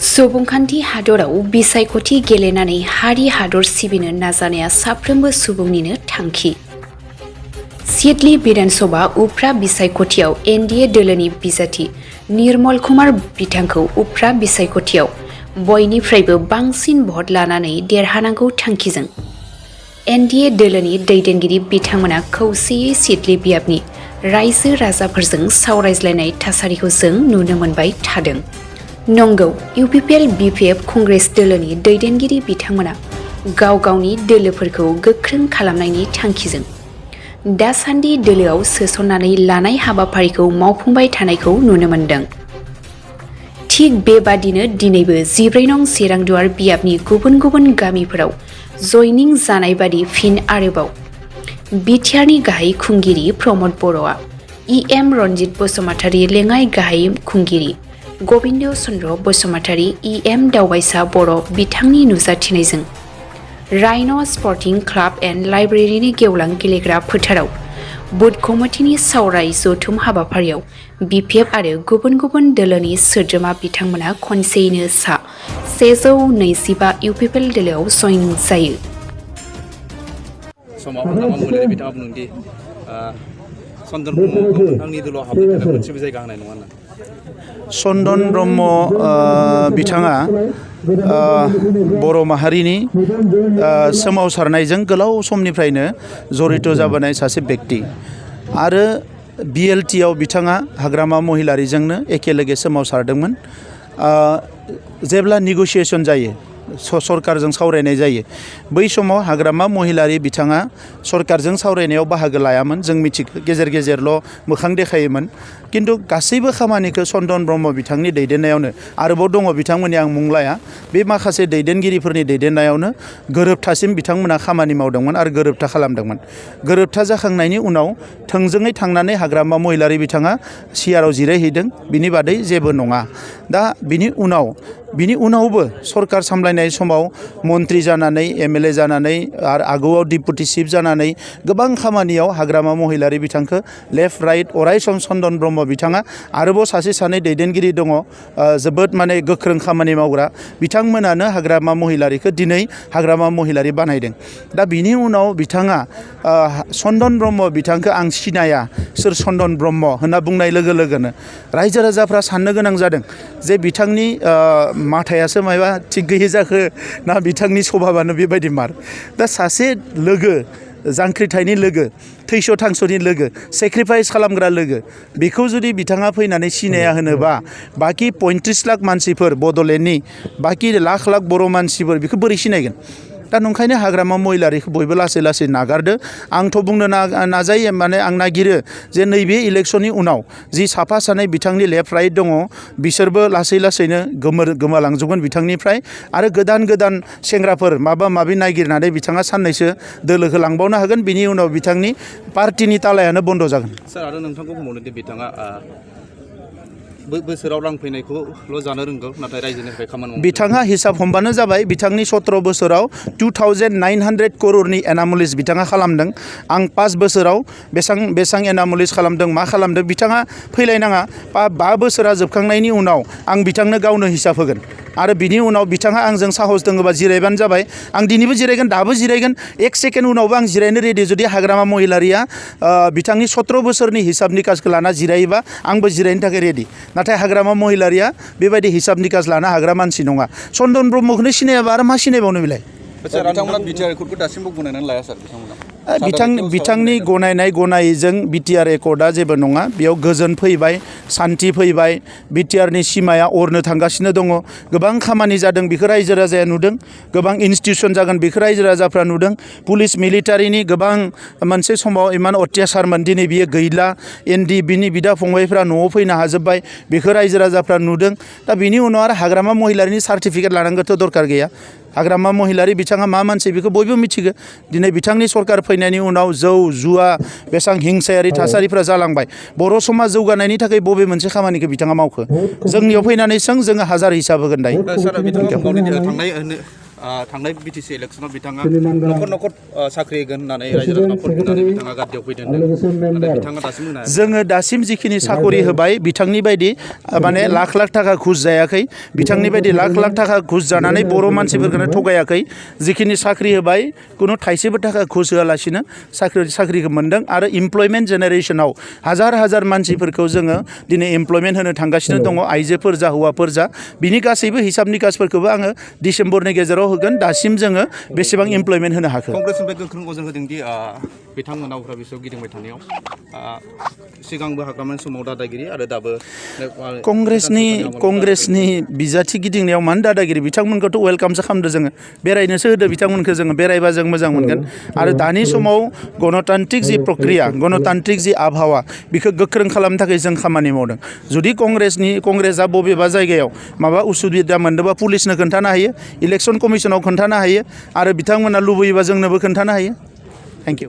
सुबुंखान्थि हादराव बिसायख'थि गेलेनानै हारि हादर सिबिनो नाजानाया साफ्रोमबो सुबुंनिनो थांखि। सिडली विधानसभा उफ्रा बिसायख'थियाव एनडीए दोलोनि बिजाथि निर्मल कुमार बिथांखौ उफ्रा बिसायख'थियाव बयनिफ्रायबो बांसिन भट लानानै देरहानांगौ थांखिजों एनडीए दोलोनि दैदेनगिरि बिथांमोना खौसेयै सिडली बियाबनि रायजो राजाफोरजों सावरायज्लायनाय थासारिखौ जों नुनो मोनबाय थादों। नंगौ, यूपीपीएल बीपीएफ कंग्रेस दोलोनि दैदेनगिरि बिथांमोना गाव गावनि दोलोफोरखौ गोख्रों खालामनायनि थांखिजों दासान्दि दोलोआव सोसननानै लानाय हाबाफारिखौ मावफुंबाय थानायखौ नुनो मोनदों। थिग बेबादिनो दिनैबो 14 नं चिरांदुवार बियाबनि गुबुन गुबुन गामिफोराव जयनिं जानाय बादि फिन आरोबाव बिटिआरनि गाहाय खुंगिरि प्रमद बर'आ इएम रनजित बसुमतारी लेङाइ गाहाय खुंगिरि गबिन्द चन्द्र बसुमतारी इएम दावबायसा बर' बिथांनि नुजाथिनायजों राइन' स्पर्टिं क्लाब एन्ड लाइब्रेरिनि गेवलां गेलेग्रा फोथाराव बुथ कमिटिनि सावराय जथुम हाबाफारियाव बीपीएफ आरो गुबुन गुबुन दोलोनि सोद्रोमा बिथांमोना खनसेयैनो सा 125 यूपीपीएल दोलोआव जयन जायो। समाव हाग्रामा महिलारि बिथाङा बुंदोंदि चन्दन ब्रह्मखौ आंनि दोलोआव हाबनो थाखाय मोनसेबो जायगा होनाय नङा होनना। चन्दन ब्रह्म बिथाङा बर' माहारिनि सोमावसारनायजों गोलाव समनिफ्रायनो जड़ित जाबोनाय सासे व्यक्ति आरो बिएलटिआव बिथाङा हाग्रामा महिलारिजोंनो एखेलगे सोमावसारदोंमोन। जेब्ला निगोसिएसन जायो सरकारजों सावरायनाय जायो बै समाव हाग्रामा महिलारि बिथाङा सरकारजों सावरायनायाव बाहागो लायामोन। जों मिथिगौ गेजेर गेजेरल' मोखां देखायोमोन, किन्तु गासैबो खामानिखौ चन्दन ब्रह्म बिथांनि दैदेननायावनो आरोबाव दङ बिथांमोननि आं मुं लाया बे माखासे दैदेनगिरिफोरनि दैदेननायावनो गोरोबथासिम बिथांमोना खामानि मावदोंमोन आरो गोरोबथा खालामदोंमन। गोरोबथा जाखांनायनि उनाव थोंजोङै थांनानै हाग्रामा महिलारि बिथाङा सिआरआव जिरायहैदों, बिनि बादै जेबो नङा। दा बिनि उनावबो सरकार सामलायनाय समाव मन्त्रि जानानै एमएलए जानानै आरो आगोआव डिपुटि चिफ जानानै गोबां खामानियाव हाग्रामा महिलारि बिथांखौ लेफ्ट राइट अरायसम चन्दन ब्रह्म बिथाङा आरोबाव सासे सानै दैदेनगिरि दङ जोबोद माने गोख्रों खामानि मावग्रा बिथांमोनानो हाग्रामा महिलारिखौ दिनै हाग्रामा महिलारि बानायदों। दा बिनि उनाव बिथाङा चन्दन ब्रह्म बिथांखौ आं सिनाया सोर चन्दन ब्रह्म होनना बुंनाय लोगो लोगोनो रायजो राजाफ्रा साननो गोनां जादों जे बिथांनि माथायासो मायबा थिग गैयै जाखो ना बिथांनि सभाबानो बेबायदि मार। दा सासे लोगो जांख्रिथायनि लोगो थैस' थांस'नि लोगो सेक्रिफाइस खालामग्रा लोगो बेखौ जुदि बिथाङा फैनानै सिनाया होनोबा बाखि 35 लाख मानसिफोर बड'लेण्डनि बाखि लाख लाख बर' मानसिफोर बेखौ बोरै सिनायगोन। दा नंखायनो हाग्रामा महिलारिखौ बयबो लासै लासै नागारदो। आंथ' बुंनो नाजायो माने आं नागिरो जे नैबे इलेक्सननि उनाव जि साफा सानै बिथांनि लेफ्ट राइट दङ बिसोरबो लासै लासैनो गोमालांजोबगोन बिथांनिफ्राय आरो गोदान गोदान सेंग्राफोर माबा माबि नागिरनानै बिथाङा साननैसो दोलोखौ लांबावनो हागोन। बिनि उनाव बिथांनि पार्टिनि तालायानो बन्द जागोन। सार आरो नोंथांखौ बुंबावदोंदि बिथाङा बोसोराव रां फैनायखौल' जानो रोंगौ नाथाय रायजोनिफ्राय खामानि मावनो बिथाङा हिसाब हमबानो जाबाय। बिथांनि 17 बोसोराव 2900 करोड़नि एनामलिस बिथाङा खालामदों। आं 5 बोसोराव बेसां एनामलिस खालामदों मा खालामदों बिथाङा फैलायनाङा। 5 बोसोरा जोबखांनायनि उनाव आं बिथांनो गावनो हिसाब होगोन आरो बिनि उनाव बिथाङा आंजों साहस दङबा जिरायबानो जाबाय। आं दिनैबो जिरायगोन, दाबो जिरायगोन, 1 सेकेन्ड उनावबो आं जिरायनो रेडि। जुदि हाग्रामा महिलारिया बिथांनि 17 बोसोरनि हिसाब निकासखौ लाना जिरायोबा आंबो जिरायनो थाखाय रेडि। नाथाय हाग्रामा महिलारिया बेबायदि हिसाब निकास लानो हाग्रा मानसि नङा। चन्दन ब्रह्मखौनो सिनायाबा आरो मा सिनायबावनो बिलाय। बिथांमोना बिटिआर एकर्डखौ दासिमबो गनायनानै लाया सार बिथांमोना। बिथांनि गनायनायजों बिटिआर एकर्डआ जेबो नङा। बेयाव गोजोन फैबाय, सान्थि फैबाय, बिटिआरनि सिमाया अरनो थांगासिनो दङ। गोबां खामानि जादों बेखौ रायजो राजाया नुदों, गोबां इन्स्टिटिउसन जागोन बेखौ रायजो राजाफ्रा नुदों। पुलिस मिलिटारिनि गोबां मोनसे समाव इमान अत्याचारमोन, दिनै बियो गैला। बिनि बिदा फंबायफ्रा न'आव फैनो हाजोब्बाय, बेखौ रायजो राजाफ्रा नुदों। दा बिनि उनाव आरो हाग्रामा महिलारिनि सार्टिफिकेट लानांगौथ' दरकार गैया। हाग्रामा महिलारि बिथाङा मा मानसि बेखौ बयबो मिथिगौ। दिनै बिथांनि सरकार फैनायनि उनाव जौ जुवा बेसां हिंसायारि थासारिफ्रा जालांबाय। बर' समाज जौगानायनि थाखाय बबे मोनसे खामानिखौ बिथाङा मावखो? जोंनियाव फैनानै जोङो हाजार हिसाब होगोन दायो। थांनाय बिटिसि इलेक्सनाव बिथाङा न'खर न'खर साख्रि होगोन होननानै रायजो राजानाव फोरमायनानै बिथाङा गादियाव फैदों होनदों बिथाङा दासिम होनो हायाखै। जोङो दासिम जिखिनि साकरि होबाय बिथांनि बायदि माने लाख लाख थाखा घुस जायाखै बिथांनि बायदि लाख लाख थाखा घुस जानानै बर' मानसिफोरखौनो थगायाखै जिखिनि साख्रि होबाय खुनु थाइसेबो थाखा घुस होआलासिनो साख्रिखौ मोन्दों आरो इमप्लयमेन्ट जेनेरेसनाव हाजार हाजार मानसिफोरखौ जोङो दिनै इमप्लयमेन्ट होनो थांगासिनो दङ आइजोफोर जा हौवाफोर जा बिनि गासैबो हिसाब निकासफोरखौबो आङो डिसेम्बरनि गेजेराव होगोन दासिम जोङो बेसेबां इमप्लयमेन्ट होनो हाखो। कंग्रेसनिफ्राय गोख्रों अजन होदोंदि बिथांमोना उफ्रा बिसयाव गिदिंबाय थानायाव सिगांबो हाग्रामानि समाव दादागिरि आरो दाबो कंग्रेसनि बिजाथि गिदिंनायाव मानो दादागिरि बिथांमोनखौथ' वेलकामसो खालामदों जोङो बेरायनोसो होदो बिथांमोनखौ जोङो बेरायबा जों मोजां मोनगोन आरो दानि समाव गणतान्त्रिक जि प्रक्रिया गणतान्त्रिक जि आबहावा बेखौ गोख्रों खालामनो थाखाय जों खामानि मावदों जुदि कंग्रेसआ बबेबा जायगायाव माबा उसुबिदा मोनदोंबा पुलिसनो खोन्थानो हायो इलेक्सन कमिसनाव खोन्थानो हायो आरो बिथांमोना लुबैयोबा जोंनोबो खोन्थानो हायो।